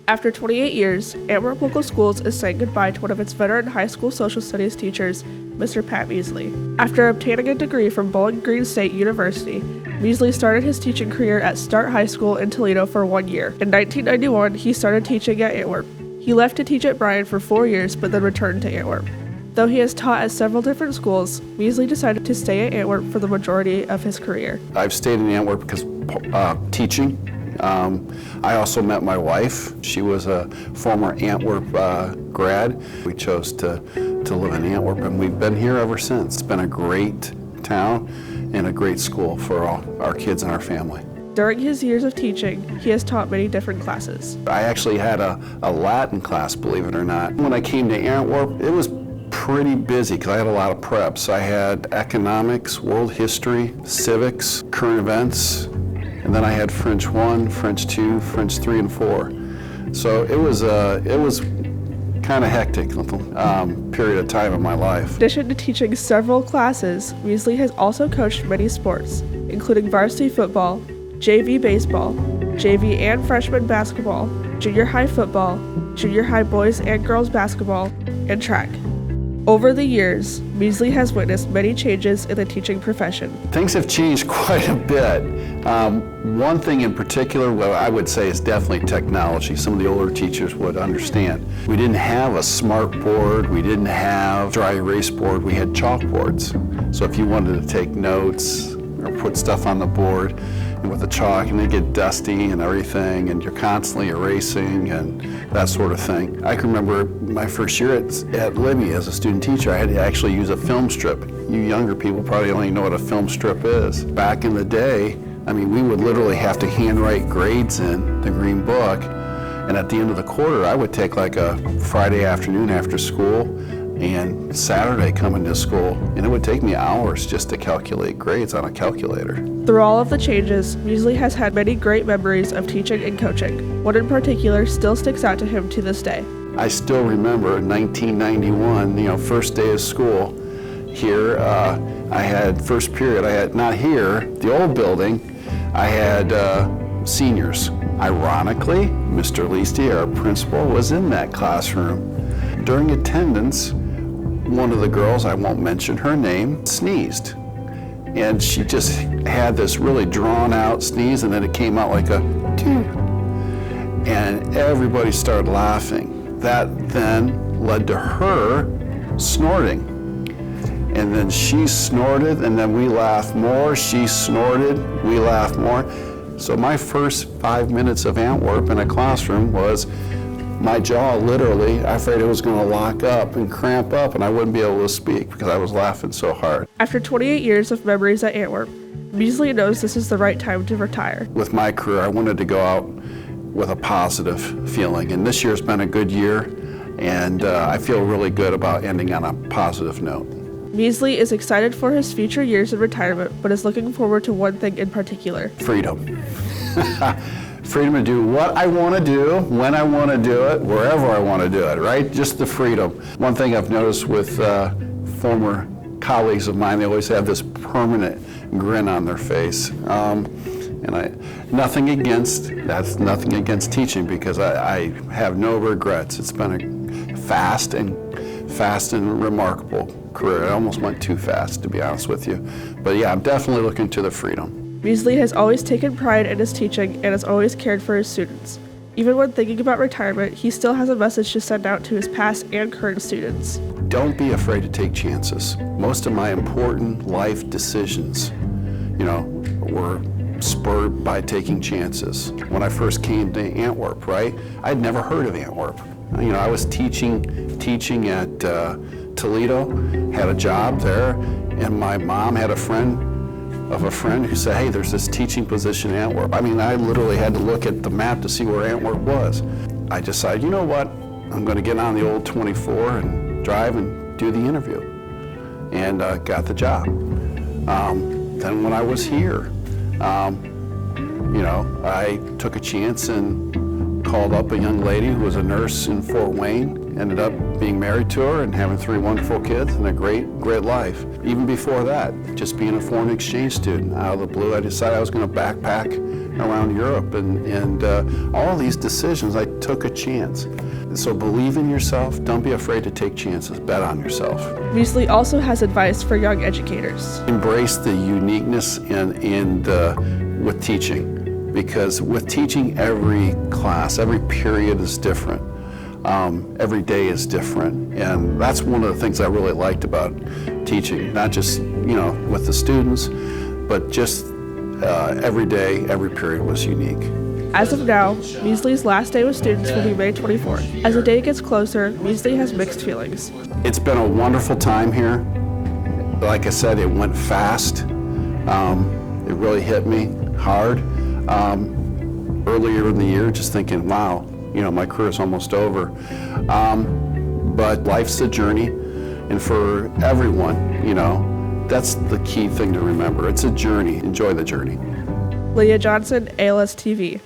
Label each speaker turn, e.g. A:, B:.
A: After 28 years, Antwerp Local Schools is saying goodbye to one of its veteran high school social studies teachers, Mr. Pat Miesle. After obtaining a degree from Bowling Green State University, Miesle started his teaching career at Antwerp High School in Toledo for 1 year. In 1991, he started teaching at Antwerp. He left to teach at Bryan for 4 years, but then returned to Antwerp. Though he has taught at several different schools, Miesle decided to stay at Antwerp for the majority of his career.
B: I've stayed in Antwerp because teaching. I also met my wife. She was a former Antwerp grad. We chose to live in Antwerp, and we've been here ever since. It's been a great town and a great school for all our kids and our family.
A: During his years of teaching, he has taught many different classes.
B: I actually had a Latin class, believe it or not. When I came to Antwerp, it was pretty busy because I had a lot of preps. I had economics, world history, civics, current events, and then I had French 1, French 2, French 3, and 4. So it was kind of hectic period of time in my life.
A: In addition to teaching several classes, Miesle has also coached many sports, including varsity football, JV baseball, JV and freshman basketball, junior high football, junior high boys and girls basketball, and track. Over the years, Miesle has witnessed many changes in the teaching profession.
B: Things have changed quite a bit. One thing in particular, what I would say, is definitely technology. Some of the older teachers would understand. We didn't have a smart board, we didn't have dry erase board, we had chalkboards. So if you wanted to take notes or put stuff on the board, and with the chalk, and they get dusty and everything, and you're constantly erasing and that sort of thing. I can remember my first year at Libby as a student teacher, I had to actually use a film strip. You younger people probably only know what a film strip is. Back in the day, I mean, we would literally have to handwrite grades in the green book, and at the end of the quarter, I would take like a Friday afternoon after school and Saturday coming to school, and it would take me hours just to calculate grades on a calculator.
A: Through all of the changes, Miesle has had many great memories of teaching and coaching. One in particular still sticks out to him to this day.
B: I still remember 1991, first day of school here. I had first period, not here, the old building, I had seniors. Ironically, Mr. Leasty, our principal, was in that classroom. During attendance, one of the girls, I won't mention her name, sneezed. And she just had this really drawn out sneeze, and then it came out like a doo. And everybody started laughing. That then led to her snorting. And then she snorted, and then we laughed more. She snorted, we laughed more. So my first 5 minutes of Antwerp in a classroom was my jaw literally, I afraid it was going to lock up and cramp up and I wouldn't be able to speak because I was laughing so hard.
A: After 28 years of memories at Antwerp, Miesle knows this is the right time to retire.
B: With my career, I wanted to go out with a positive feeling, and this year's been a good year, and I feel really good about ending on a positive note.
A: Miesle is excited for his future years in retirement, but is looking forward to one thing in particular.
B: Freedom. Freedom to do what I want to do, when I want to do it, wherever I want to do it, right? Just the freedom. One thing I've noticed with former colleagues of mine, they always have this permanent grin on their face. Nothing against teaching, because I have no regrets. It's been a fast and remarkable career. It almost went too fast, to be honest with you. But yeah, I'm definitely looking to the freedom.
A: Miesle has always taken pride in his teaching and has always cared for his students. Even when thinking about retirement, he still has a message to send out to his past and current students.
B: Don't be afraid to take chances. Most of my important life decisions, were spurred by taking chances. When I first came to Antwerp, right, I'd never heard of Antwerp. I was teaching at Toledo, had a job there, and my mom had a friend who said, hey, there's this teaching position in Antwerp. I literally had to look at the map to see where Antwerp was. I decided, you know what, I'm going to get on the old 24 and drive and do the interview, and got the job. Then when I was here, I took a chance and called up a young lady who was a nurse in Fort Wayne, ended up being married to her and having 3 wonderful kids and a great life. Even before that, just being a foreign exchange student, out of the blue, I decided I was going to backpack around Europe, and all these decisions, I took a chance. So believe in yourself. Don't be afraid to take chances. Bet on yourself.
A: Miesle also has advice for young educators.
B: Embrace the uniqueness with teaching, because with teaching, every class, every period is different. Every day is different, and that's one of the things I really liked about teaching, not just with the students, but just every day, every period was unique.
A: As of now, Miesle's last day with students will be May 24th. As the day gets closer, Miesle has mixed feelings.
B: It's been a wonderful time here. Like I said, it went fast. It really hit me hard. Earlier in the year, just thinking, wow, my career is almost over. But life's a journey, and for everyone, that's the key thing to remember. It's a journey. Enjoy the journey.
A: Leah Johnson, ALS TV.